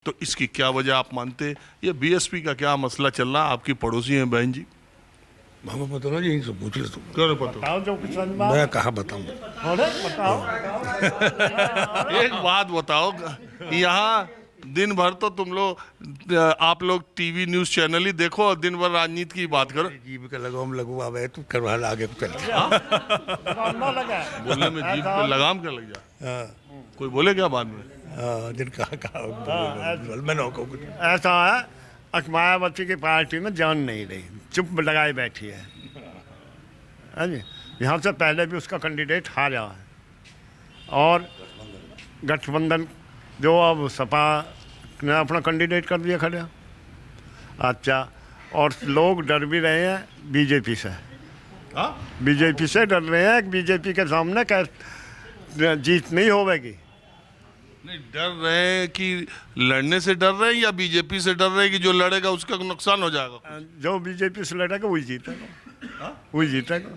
तो इसकी क्या वजह आप मानते? ये बीएसपी का क्या मसला चल रहा है? आपकी पड़ोसी हैं बहन जी। हमें पता ना, यही सब पूछ ले तुम। क्यों नहीं पता? बताओ जो कुछ समझ में मैं कहाँ बताऊँ? बताओ। एक बात बताओ, यहाँ दिन भर तो तुम लोग आप लोग टीवी न्यूज चैनल ही देखो और दिन भर राजनीति की बात करो। जीव का लगाम लगवा है तू करवा आगे को चल। बोलने में जीभ पे लगाम क्या लग जाए? हाँ कोई बोले क्या बाद में? हाँ, दिन कहाँ मैं ना कहूँ कुछ। ऐसा है, मायावती की पार्टी में जान नहीं रही, चुप लगाए बैठी है जी। यहाँ से पहले भी उसका कैंडिडेट हारा है और गठबंधन जो अब सपा ने अपना कैंडिडेट कर दिया खड़ा। अच्छा, और लोग डर भी रहे हैं बीजेपी से। बीजेपी से डर रहे हैं कि बीजेपी के सामने जीत नहीं होगी। नहीं, डर रहे हैं कि लड़ने से डर रहे हैं या बीजेपी से डर रहे हैं कि जो लड़ेगा उसका नुकसान हो जाएगा? जो बीजेपी से लड़ेगा वही जीतेगा, वही जीतेगा,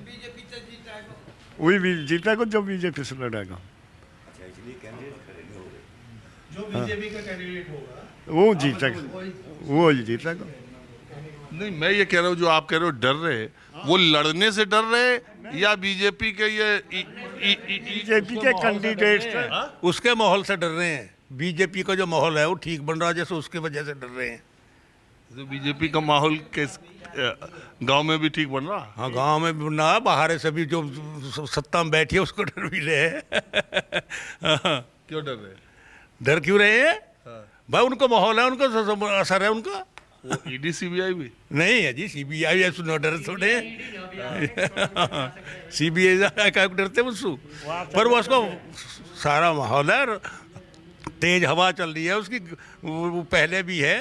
वही भी जीतेगा जो बीजेपी से लड़ेगा। जो बीजेपी का कैंडिडेट होगा वो जीतेगा, वो जीतेगा। नहीं, मैं ये कह रहा हूँ जो आप कह रहे हो डर रहे हैं, वो लड़ने से डर रहे हैं या बीजेपी के ये बीजेपी के कैंडिडेट से। उसके माहौल से डर रहे हैं। बीजेपी का जो माहौल है वो ठीक बन रहा है, जैसे उसकी वजह से डर रहे हैं। तो बीजेपी का माहौल किस गांव में भी ठीक बन रहा? हाँ, गांव में भी ना, बाहर से भी जो सत्ता में बैठी है उसको डर भी रहे हैं। क्यों डर रहे हैं? डर क्यों रहे हैं भाई? उनको माहौल है, उनको असर है उनका। वो ईडी सीबीआई भी नहीं है जी, सीबीआई सुनो डर थोड़े। सीबीआई का डरते उसको, पर वो उसको सारा माहौल है, तेज हवा चल रही है उसकी, वो पहले भी है।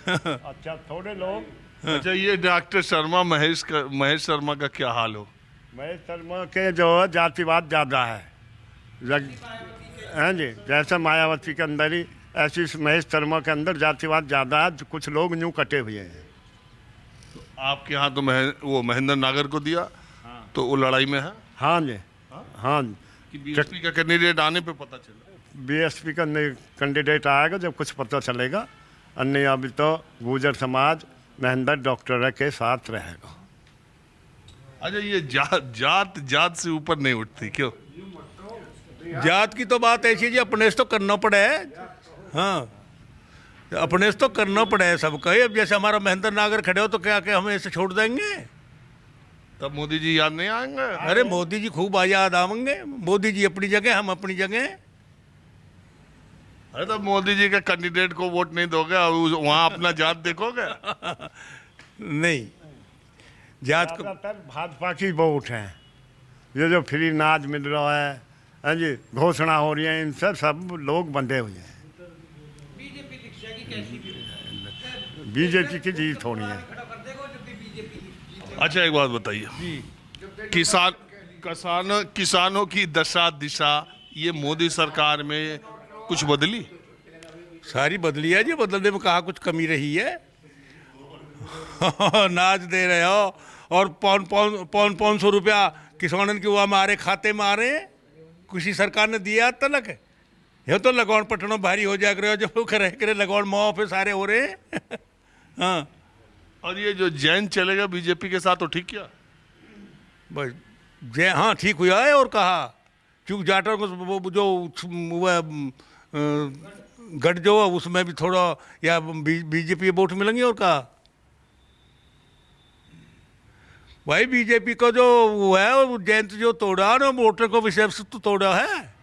अच्छा, थोड़े लोग। अच्छा, ये डॉक्टर शर्मा महेश शर्मा का क्या हाल हो? महेश शर्मा के जो जातिवाद ज़्यादा है हैं जी। जैसे मायावती के अंदर ही ऐसी महेश शर्मा के अंदर जातिवाद ज़्यादा है, कुछ लोग यूँ कटे हुए हैं। तो आपके यहाँ तो वो महेंद्र नागर को दिया, तो वो लड़ाई में है हाँ जी, हाँ जी। कि बीएसपी का कैंडिडेट आने पे पता चला? बीएसपी का कैंडिडेट आएगा जब कुछ पता चलेगा। अन्य अभी तो गुर्जर समाज महेंद्र डॉक्टर के साथ रहेगा। अच्छा, ये जात से ऊपर नहीं उठती क्यों? जात की तो बात ऐसी है जी, अपने से तो करना पड़े। हाँ, अपने से तो करना पड़े सबका। अब जैसे हमारा महेंद्र नागर खड़े हो तो क्या क्या हमें ऐसे छोड़ देंगे? तब मोदी जी याद नहीं आएंगे? अरे मोदी जी खूब याद आवेंगे। मोदी जी अपनी जगह, हम अपनी जगह। अरे तब मोदी जी के कैंडिडेट को वोट नहीं दोगे और वहाँ अपना जात देखोगे? नहीं, जात को ज़्यादातर भाजपा की वोट है। ये जो फ्री नाज मिल रहा है हाँ जी, घोषणा हो रही है, इनसे सब लोग बंधे हुए हैं। बीजेपी की जीत होनी है। अच्छा, एक बात बताइए, किसानों की दशा दिशा ये मोदी सरकार में कुछ बदली? सारी बदली है जी। बदलने में कहाँ कुछ कमी रही है? नाच दे रहे हो और पौन सौ रुपया किसानों के वो हमारे खाते में आ रहे हैं। किसी सरकार ने दिया तलक? ये तो लगौन पटनों भारी हो जाकर रहे हो, जब करे लगौन मौ पे सारे हो रहे हैं। हाँ, और ये जो जैन चलेगा बीजेपी के साथ, तो ठीक किया बस जय। हाँ, ठीक हुआ है। और कहा क्योंकि जाटर को वो जो गठ जो है उसमें भी थोड़ा या बीजेपी वोट मिलेंगे। और कहा भाई बीजेपी का जो वो है वो जयंत जो तोड़ा ना, वोटर को विषय से तो तोड़ा है।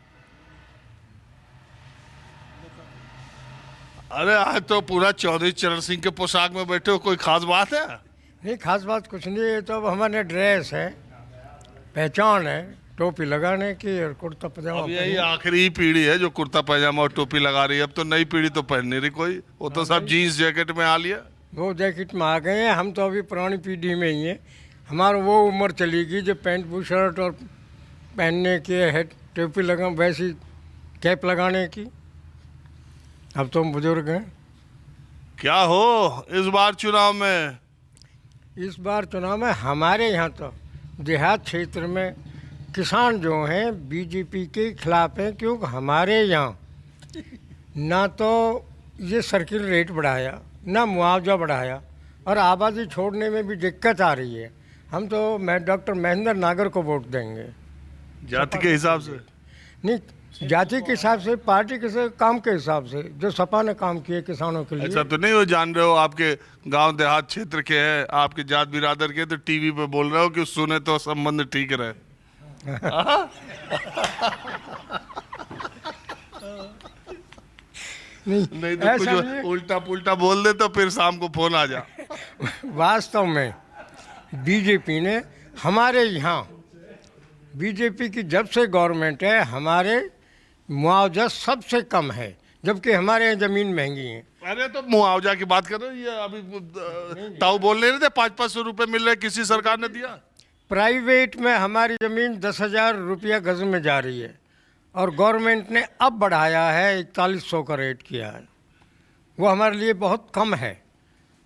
अरे आज तो पूरा चौधरी चरण सिंह के पोशाक में बैठे हो, कोई खास बात है? नहीं, खास बात कुछ नहीं है। तो हमारे ड्रेस है, पहचान है, टोपी लगाने की और कुर्ता पजामा। अब यही आखिरी पीढ़ी है जो कुर्ता पैजामा और टोपी लगा रही है। अब तो नई पीढ़ी तो पहन नहीं रही कोई, वो तो सब जीन्स जैकेट में आ लिया। वो जैकेट में आ गए हैं। हम तो अभी पुरानी पीढ़ी में ही हैं। हमारा वो उम्र चली गई जो पैंट बू शर्ट और पहनने की है, टोपी लगा वैसी कैप लगाने की। अब तो हम बुजुर्ग हैं। क्या हो इस बार चुनाव में? इस बार चुनाव में हमारे यहाँ तो देहात क्षेत्र में किसान जो हैं बीजेपी के खिलाफ हैं, क्योंकि हमारे यहाँ ना तो ये सर्किल रेट बढ़ाया, ना मुआवजा बढ़ाया, और आबादी छोड़ने में भी दिक्कत आ रही है। हम तो डॉक्टर महेंद्र नागर को वोट देंगे। जाति के हिसाब से? नहीं, जाति के हिसाब से, पार्टी के काम के हिसाब से, जो सपा ने काम किए किसानों के लिए। ऐसा तो नहीं हो जान रहे हो आपके गांव देहात क्षेत्र के हैं, आपके जात बिरादर के, तो टीवी पे बोल रहे हो कि सुने तो संबंध ठीक रहे। नहीं तो ऐसा कुछ नहीं है। उल्टा पुल्टा बोल दे तो फिर शाम को फोन आ जा। वास्तव में बीजेपी ने हमारे यहाँ, बीजेपी की जब से गवर्नमेंट है, हमारे मुआवजा सबसे कम है, जबकि हमारे यहाँ ज़मीन महंगी है। अरे तो मुआवजा की बात कर रहे हो, ये अभी ताऊ बोल रहे थे 500-500 रुपए मिल रहे, किसी सरकार ने दिया? प्राइवेट में हमारी ज़मीन 10,000 रुपया गज में जा रही है, और गवर्नमेंट ने अब बढ़ाया है, 4100 का रेट किया है। वो हमारे लिए बहुत कम है,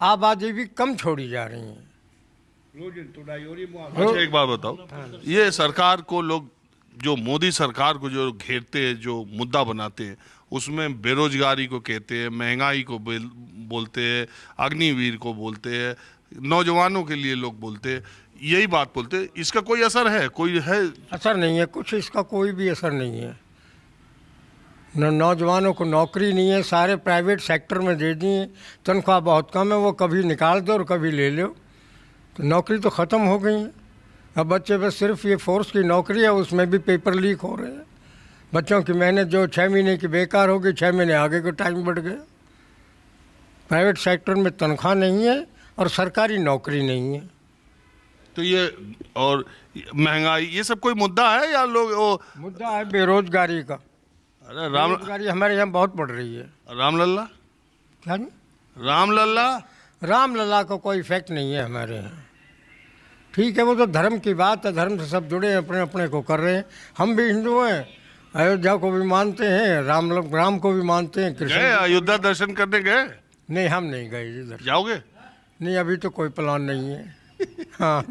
आबादी भी कम छोड़ी जा रही है। अच्छा एक बात बताओ, ये सरकार को लोग, जो मोदी सरकार को जो घेरते हैं, जो मुद्दा बनाते हैं, उसमें बेरोजगारी को कहते हैं, महंगाई को बोलते हैं, अग्निवीर को बोलते हैं, नौजवानों के लिए लोग बोलते हैं, यही बात बोलते हैं। इसका कोई असर है? कोई है असर नहीं है, कुछ इसका कोई भी असर नहीं है। नौजवानों को नौकरी नहीं है, सारे प्राइवेट सेक्टर में दे दिए, तनख्वाह बहुत कम है, वो कभी निकाल दो और कभी ले लो, तो नौकरी तो ख़त्म हो गई है। अब बच्चे बस सिर्फ ये फोर्स की नौकरी है, उसमें भी पेपर लीक हो रहे हैं। बच्चों की मेहनत जो 6 महीने की बेकार हो गई, 6 महीने आगे का टाइम बढ़ गया। प्राइवेट सेक्टर में तनख्वाह नहीं है और सरकारी नौकरी नहीं है। तो ये और महंगाई, ये सब कोई मुद्दा है या लोग वो? मुद्दा है बेरोजगारी का। अरे बेरोजगारी हमारे यहाँ बहुत बढ़ रही है। रामलल्ला, क्या जी? रामलल्ला, रामलला का कोई इफेक्ट नहीं है हमारे यहाँ। ठीक है, वो तो धर्म की बात है, धर्म से सब जुड़े हैं, अपने अपने को कर रहे हैं। हम भी हिंदू हैं, अयोध्या को भी मानते हैं, राम को भी मानते हैं। कृष्ण गए अयोध्या दर्शन करने गए? नहीं, हम नहीं गए इधर। जाओगे? नहीं, अभी तो कोई प्लान नहीं है। हाँ।